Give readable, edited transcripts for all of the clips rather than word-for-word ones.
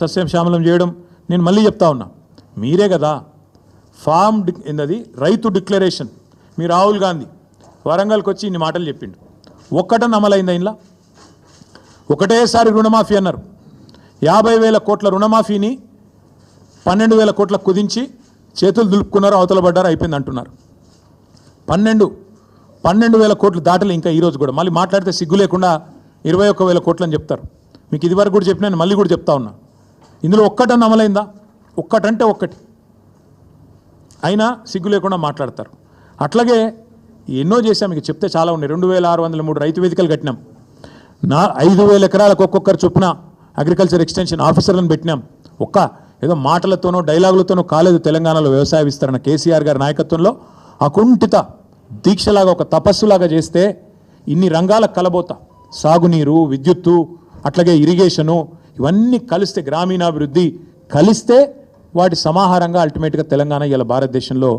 సస్యశ్యామలం చేయడం. నేను మళ్ళీ చెప్తా ఉన్నా, మీరే కదా ఫామ్ ఏందది రైతు డిక్లరేషన్, మీ రాహుల్ గాంధీ వరంగల్కి వచ్చి ఇన్ని మాటలు చెప్పిండు. ఒక్కటని అమలైందా? ఇంట్లో ఒకటేసారి రుణమాఫీ అన్నారు. 50,000 కోట్ల రుణమాఫీని 12,000 కోట్లకు కుదించి చేతులు దులుపుకున్నారు, అవతల పడ్డారు, అయిపోయింది అంటున్నారు. 12,000 కోట్లు దాటలే ఇంకా ఈరోజు కూడా. మళ్ళీ మాట్లాడితే సిగ్గు లేకుండా 21,000 కోట్లు అని చెప్తారు. మీకు ఇదివరకు కూడా చెప్పినా, మళ్ళీ కూడా చెప్తా ఉన్నా, ఇందులో ఒక్కటని అమలైందా? ఒక్కటంటే ఒక్కటి అయినా సిగ్గు లేకుండా మాట్లాడతారు. అట్లాగే ఎన్నో చేశాం, మీకు చెప్తే చాలా ఉన్నాయి. 2,603 రైతు వేదికలు కట్టినాం. 5,000 ఎకరాలకు ఒక్కొక్కరు చొప్పున అగ్రికల్చర్ ఎక్స్టెన్షన్ ఆఫీసర్లను పెట్టినాం. ఏదో మాటలతోనో డైలాగులతోనో కాలేదు తెలంగాణలో వ్యవసాయ విస్తరణ. కేసీఆర్ గారి నాయకత్వంలో అకుంఠిత దీక్షలాగా, ఒక తపస్సులాగా చేస్తే ఇన్ని రంగాలకు కలబోతా, సాగునీరు, విద్యుత్తు, అట్లాగే ఇరిగేషను, ఇవన్నీ కలిస్తే, గ్రామీణాభివృద్ధి కలిస్తే వాటి సమాహారంగా అల్టిమేట్గా తెలంగాణ ఇలా భారతదేశంలో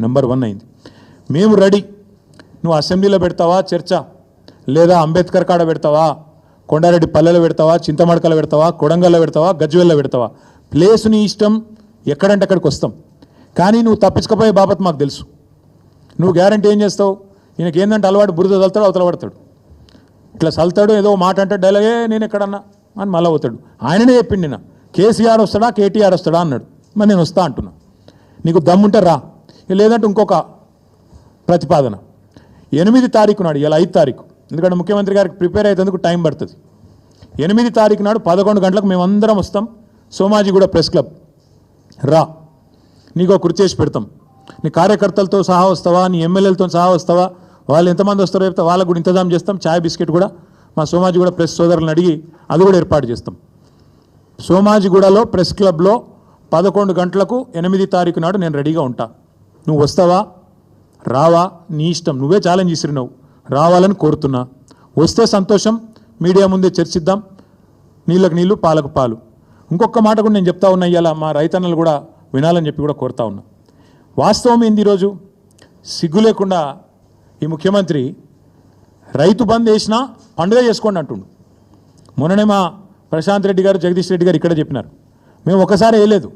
నెంబర్ 1 అయింది. మేము రెడీ. నువ్వు అసెంబ్లీలో పెడతావా చర్చ, లేదా అంబేద్కర్ కాడ పెడతావా, కొండారెడ్డి పల్లెలో పెడతావా, చింతమడకలో పెడతావా, కొడంగల్లో పెడతావా, గజ్వేల్లో పెడతావా, ప్లేసు నీ ఇష్టం, ఎక్కడంటే అక్కడికి వస్తాం. కానీ నువ్వు తప్పించకపోయే బాబత్ మాకు తెలుసు. నువ్వు గ్యారంటీ ఏం చేస్తావు? ఈయనకి ఏంటంటే అలవాటు, బురద చల్తాడు, అవతల పడతాడు, ఇట్లా చల్తాడు, ఏదో మాట అంటే డైలాగే నేను ఎక్కడన్నా అని మళ్ళీ అవుతాడు. ఆయననే చెప్పిండి, నిన్న కేసీఆర్ వస్తాడా కేటీఆర్ వస్తాడా అన్నాడు. మరి నేను వస్తా అంటున్నా, నీకు దమ్ముంటే రా, లేదంటే ఇంకొక ప్రతిపాదన 8 తారీఖు నాడు, ఇలా 5 తారీఖు, ఎందుకంటే ముఖ్యమంత్రి గారికి ప్రిపేర్ అయ్యేందుకు టైం పడుతుంది. 8 తారీఖు నాడు 11 గంటలకు మేమందరం వస్తాం, సోమాజిగూడ ప్రెస్ క్లబ్ రా, నీకు కుర్చీ చేసి పెడతాం. నీ కార్యకర్తలతో సహా వస్తావా, నీ ఎమ్మెల్యేలతో సహా వస్తావా, వాళ్ళు ఎంతమంది వస్తారో చెప్తే వాళ్ళకు కూడా ఇంతజాం చేస్తాం. ఛాయ్ బిస్కెట్ కూడా మా సోమాజిగూడ ప్రెస్ సోదరులను అడిగి అది కూడా ఏర్పాటు చేస్తాం. సోమాజిగూడలో ప్రెస్ క్లబ్లో 11 గంటలకు 8 తారీఖు నాడు నేను రెడీగా ఉంటా. నువ్వు వస్తావా రావా నీ ఇష్టం, నువ్వే ఛాలెంజ్ ఇసిరినావు, రావాలని కోరుతున్నా. వస్తే సంతోషం, మీడియా ముందే చర్చిద్దాం, నీళ్ళకు నీళ్ళు పాలకు పాలు. ఇంకొక మాట కూడా నేను చెప్తా ఉన్నా, ఇవాళ మా రైతన్నలు కూడా వినాలని చెప్పి కూడా కోరుతా ఉన్నా. వాస్తవం ఏంది, ఈరోజు సిగ్గు లేకుండా ఈ ముఖ్యమంత్రి రైతు బంద్ వేసినా పండుగ చేసుకోండి అంటుండు. మొన్ననే మా ప్రశాంత్ రెడ్డి గారు, జగదీష్ రెడ్డి గారు ఇక్కడ చెప్పినారు, మేము ఒకసారి వేయలేదు,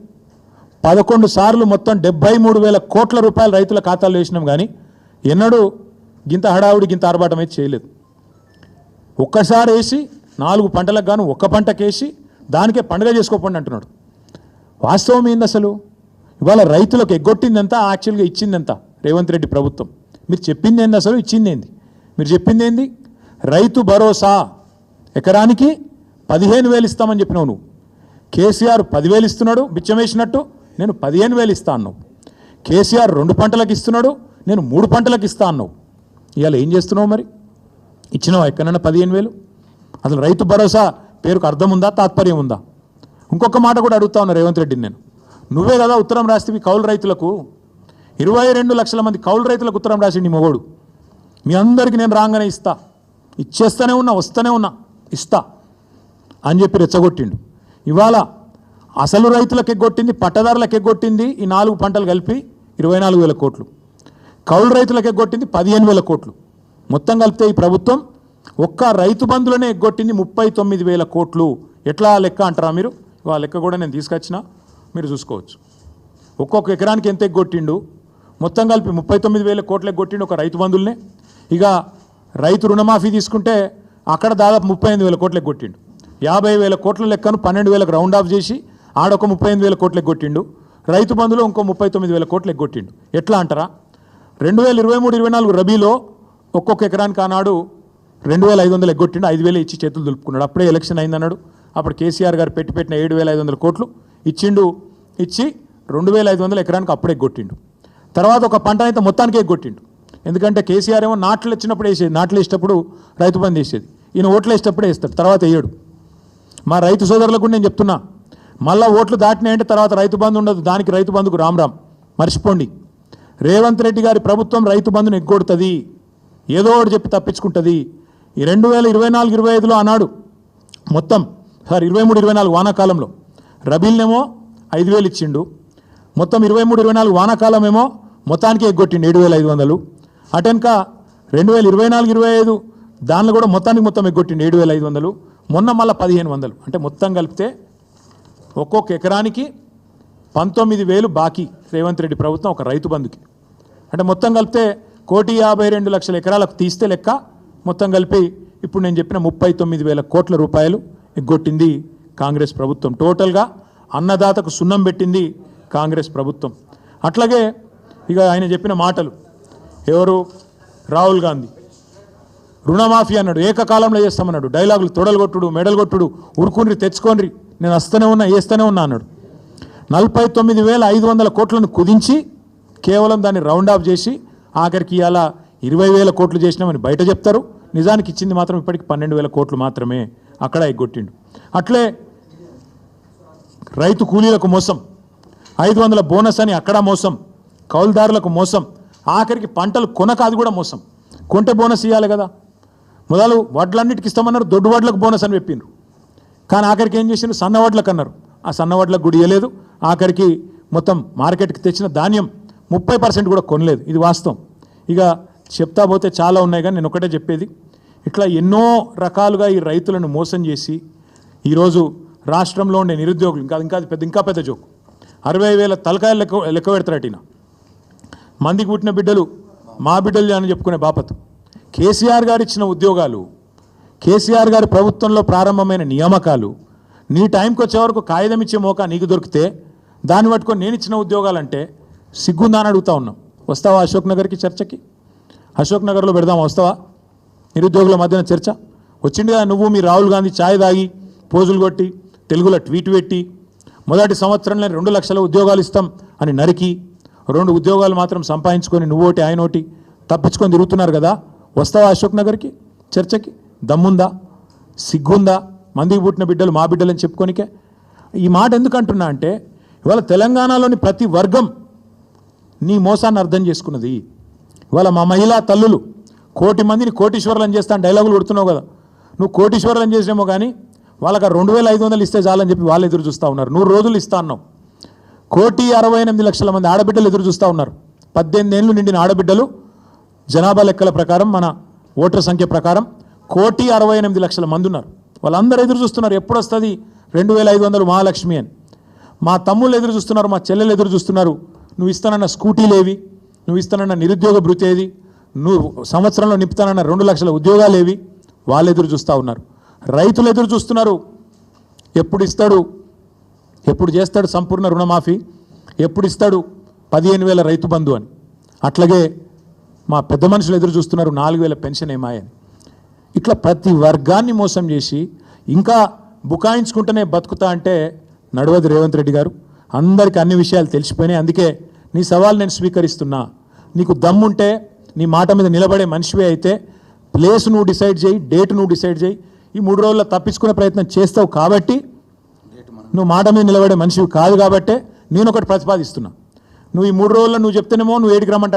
11 సార్లు మొత్తం 73,000 కోట్ల రూపాయలు రైతుల ఖాతాల్లో వేసినాం. కానీ ఎన్నడూ గింత హడావుడి, గింత ఆర్భాటం అయితే చేయలేదు. ఒక్కసారి వేసి 4 పంటలకు గాను ఒక్క పంటకేసి దానికే పండుగ చేసుకోకండి అంటున్నాడు. వాస్తవం ఏంది అసలు? ఇవాళ రైతులకు ఎగ్గొట్టిందంతా, యాక్చువల్గా ఇచ్చిందంతా రేవంత్ రెడ్డి ప్రభుత్వం. మీరు చెప్పింది ఏంది అసలు, ఇచ్చింది ఏంది? మీరు చెప్పింది ఏంది? రైతు భరోసా ఎకరానికి 15,000 ఇస్తామని చెప్పినావు నువ్వు. కేసీఆర్ 10,000 ఇస్తున్నాడు బిచ్చం వేసినట్టు, నేను 15,000 ఇస్తా అన్నావు. కేసీఆర్ 2 పంటలకు ఇస్తున్నాడు, నేను 3 పంటలకు ఇస్తా అన్నావు. ఇవాళ ఏం చేస్తున్నావు మరి? ఇచ్చినావా ఎక్కడైనా 15,000? అసలు రైతు భరోసా పేరుకు అర్థం ఉందా, తాత్పర్యం ఉందా? ఇంకొక మాట కూడా అడుగుతా ఉన్నా రేవంత్ రెడ్డిని నేను, నువ్వే కదా ఉత్తరం రాస్తే కౌలు రైతులకు 22 లక్షల మంది కౌలు రైతులకు ఉత్తరం రాసిండి మొగోడు. మీ అందరికీ నేను రాగానే ఇస్తా, ఇచ్చేస్తూనే ఉన్నా, వస్తూనే ఉన్నా, ఇస్తా అని చెప్పి రెచ్చగొట్టిండు. ఇవాళ అసలు రైతులకు ఎగ్గొట్టింది, పట్టదారులకు ఎగ్గొట్టింది ఈ 4 పంటలు కలిపి 24,000 కోట్లు, కౌలు రైతులకు ఎగ్గొట్టింది 15,000 కోట్లు. మొత్తం కలిపితే ఈ ప్రభుత్వం ఒక్క రైతు బంధులనే ఎగ్గొట్టింది 39,000 కోట్లు. ఎట్లా లెక్క అంటారా మీరు? ఆ లెక్క కూడా నేను తీసుకొచ్చినా, మీరు చూసుకోవచ్చు. ఒక్కొక్క ఎకరానికి ఎంత ఎగ్గొట్టిండు, మొత్తం కలిపి 39,000 కోట్లు ఎగ్గొట్టిండు ఒక రైతు బంధువులనే. ఇక రైతు రుణమాఫీ తీసుకుంటే అక్కడ దాదాపు 38,000 కోట్లు ఎగ్గొట్టిండు. 50,000 కోట్ల లెక్కను 12,000కు రౌండ్ ఆఫ్ చేసి ఆడొక 38,000 కోట్లు ఎగ్గొట్టిండు. రైతు బంధులో ఇంకో 39,000 కోట్లు ఎగ్గొట్టిండు. ఎట్లా అంటారా? 2023-24 రబీలో ఒక్కొక్క ఎకరానికి ఆనాడు 2,500 ఎగ్గొట్టిండు, 5,000 ఇచ్చి చేతులు దులుపుకున్నాడు. అప్పుడే ఎలక్షన్ అయిందన్నాడు. అప్పుడు కేసీఆర్ గారు పెట్టిన 7,500 కోట్లు ఇచ్చిండు. ఇచ్చి 2,500 ఎకరానికి అప్పుడే ఎగ్గొట్టిండు. తర్వాత ఒక పంట అయితే మొత్తానికి ఎగ్గొట్టిండు. ఎందుకంటే కేసీఆర్ ఏమో నాట్లు వచ్చినప్పుడు వేసేది, నాట్లు వేసేటప్పుడు రైతు బంధు వేసేది, ఈయన ఓట్లు వేసేటప్పుడే వేస్తాడు, తర్వాత వేయడు. మా రైతు సోదరులకు నేను చెప్తున్నా, మళ్ళీ ఓట్లు దాటినాయంటే తర్వాత రైతు బంధు ఉండదు. దానికి రైతు బంధుకు రామ్ మర్చిపోండి. రేవంత్ రెడ్డి గారి ప్రభుత్వం రైతు బంధును ఎగ్గొడుతుంది, ఏదో ఒకటి చెప్పి తప్పించుకుంటుంది. ఈ 2024-25లో అన్నాడు మొత్తం 23-24 వానాకాలంలో రబీల్నేమో 5,000 ఇచ్చిండు. మొత్తం 23-24 వానాకాలం ఏమో మొత్తానికి ఎగ్గొట్టిండు 7,500. అటెనక 2024-25 దానిలో కూడా మొత్తం ఎగ్గొట్టిండు 7,500. మొన్న మళ్ళీ 1,500. అంటే మొత్తం కలిపితే ఒక్కొక్క ఎకరానికి 19,000 బాకీ రేవంత్ రెడ్డి ప్రభుత్వం ఒక రైతు బంధుకి. అంటే మొత్తం కలిపితే 1,52,00,000 ఎకరాలకు తీస్తే లెక్క మొత్తం కలిపి ఇప్పుడు నేను చెప్పిన 39,000 కోట్ల రూపాయలు ఎగ్గొట్టింది కాంగ్రెస్ ప్రభుత్వం. టోటల్గా అన్నదాతకు సున్నం పెట్టింది కాంగ్రెస్ ప్రభుత్వం. అట్లాగే ఇక ఆయన చెప్పిన మాటలు, ఎవరు రాహుల్ గాంధీ రుణమాఫీ అన్నాడు, ఏకకాలంలో చేస్తామన్నాడు, డైలాగులు తొడలు కొట్టుడు మెడలు కొట్టుడు, ఉరుకుని తెచ్చుకోండి నేను వస్తూనే ఉన్నా వేస్తూనే ఉన్నా అన్నాడు. 49,500 కోట్లను కుదించి కేవలం దాన్ని రౌండ్ ఆఫ్ చేసి ఆఖరికి ఇలా 20,000 కోట్లు చేసినామని బయట చెప్తారు. నిజానికి ఇచ్చింది మాత్రం ఇప్పటికి 12,000 కోట్లు మాత్రమే, అక్కడ ఎగ్గొట్టిండు. అట్లే రైతు కూలీలకు మోసం, 500 బోనస్ అని అక్కడ మోసం, కౌలుదారులకు మోసం, ఆఖరికి పంటలు కొనక అది కూడా మోసం. కొంటే బోనస్ ఇవ్వాలి కదా, మొదలు వడ్లన్నిటికి ఇస్తామన్నారు, దొడ్డు వడ్లకు బోనస్ అని చెప్పిండ్రు. కానీ ఆఖరికి ఏం చేసిండ్రు, సన్న వడ్లకు అన్నారు, ఆ సన్న వడ్లకు కూడా ఇవ్వలేదు. ఆఖరికి మొత్తం మార్కెట్కి తెచ్చిన ధాన్యం 30% కూడా కొనలేదు. ఇది వాస్తవం. ఇక చెప్తా పోతే చాలా ఉన్నాయి, కానీ నేను ఒకటే చెప్పేది, ఇట్లా ఎన్నో రకాలుగా ఈ రైతులను మోసం చేసి ఈరోజు రాష్ట్రంలో ఉండే నిరుద్యోగులు ఇంకా పెద్ద జోకు, 60,000 తలకాయలు లెక్క పెడతారటిన మందికి పుట్టిన బిడ్డలు మా బిడ్డలు అని చెప్పుకునే బాపతు. కేసీఆర్ గారు ఇచ్చిన ఉద్యోగాలు, కేసీఆర్ గారి ప్రభుత్వంలో ప్రారంభమైన నియామకాలు, నీ టైంకి వచ్చే వరకు కాగితం ఇచ్చే మోకా నీకు దొరికితే దాన్ని పట్టుకొని నేను ఇచ్చిన ఉద్యోగాలంటే సిగ్గుందా అని అడుగుతా ఉన్నాం. వస్తావా అశోక్ నగర్కి చర్చకి? అశోక్ నగర్లో పెడదామా, వస్తావా? నిరుద్యోగుల మధ్యన చర్చ వచ్చింది కదా. నువ్వు మీ రాహుల్ గాంధీ ఛాయ్ తాగి పోజులు కొట్టి తెలుగులో ట్వీట్ పెట్టి మొదటి సంవత్సరంలో 2 లక్షల ఉద్యోగాలు ఇస్తాం అని నరికి 2 ఉద్యోగాలు మాత్రం సంపాదించుకొని నువ్వోటి ఆయనోటి తప్పించుకొని తిరుగుతున్నారు కదా. వస్తావా అశోక్ నగర్కి చర్చకి? దమ్ముందా, సిగ్గుందా? మందికి పుట్టిన బిడ్డలు మా బిడ్డలని చెప్పుకోనికే. ఈ మాట ఎందుకు అంటున్నా అంటే ఇవాళ తెలంగాణలోని ప్రతి వర్గం నీ మోసాన్ని అర్థం చేసుకున్నది. ఇవాళ మా మహిళా తల్లులు 1,00,00,000 మందిని కోటీశ్వరులను చేస్తాను డైలాగులు కొడుతున్నావు కదా, నువ్వు కోటీశ్వరులను చేసినేమో కానీ వాళ్ళకి 2,500 ఇస్తే చాలని చెప్పి వాళ్ళు ఎదురు చూస్తూ ఉన్నారు. 100 రోజులు ఇస్తా అన్నావు. 1,68,00,000 మంది ఆడబిడ్డలు ఎదురు చూస్తూ ఉన్నారు. 18 ఏళ్ళు నిండిన ఆడబిడ్డలు జనాభా లెక్కల ప్రకారం, మన ఓటర్ సంఖ్య ప్రకారం 1,68,00,000 మంది ఉన్నారు. వాళ్ళందరూ ఎదురు చూస్తున్నారు, ఎప్పుడు వస్తుంది 2,500 మహాలక్ష్మి అని. మా తమ్ముళ్ళు ఎదురు చూస్తున్నారు, మా చెల్లెలు ఎదురు చూస్తున్నారు. నువ్వు ఇస్తానన్న స్కూటీలేవి, నువ్వు ఇస్తానన్న నిరుద్యోగ భృతి ఏది, నువ్వు సంవత్సరంలో నింపుతానన్న 2 లక్షల ఉద్యోగాలు ఏవి, వాళ్ళు ఎదురు చూస్తూ ఉన్నారు. రైతులు ఎదురు చూస్తున్నారు, ఎప్పుడు ఇస్తాడు, ఎప్పుడు చేస్తాడు సంపూర్ణ రుణమాఫీ, ఎప్పుడు ఇస్తాడు 15,000 రైతు బంధు అని. అట్లాగే మా పెద్ద మనుషులు ఎదురు చూస్తున్నారు 4,000 పెన్షన్ ఏమాయని. ఇట్లా ప్రతి వర్గాన్ని మోసం చేసి ఇంకా బుకాయించుకుంటూనే బతుకుతా అంటే నడవదు రేవంత్ రెడ్డి గారు. అందరికీ అన్ని విషయాలు తెలిసిపోయినాయి. అందుకే నీ సవాల్ నేను స్వీకరిస్తున్నా. నీకు దమ్ముంటే, నీ మాట మీద నిలబడే మనిషివే అయితే ప్లేస్ నువ్వు డిసైడ్ చేయి, డేట్ నువ్వు డిసైడ్ చేయి. ఈ 3 రోజుల్లో తప్పించుకునే ప్రయత్నం చేస్తావు కాబట్టి, నువ్వు మాట మీద నిలబడే మనిషివి కాదు కాబట్టే నేను ఒకటి ప్రతిపాదిస్తున్నా. నువ్వు ఈ 3 రోజుల్లో నువ్వు చెప్తేనేమో నువ్వు 7కి రమ్మంటాడు.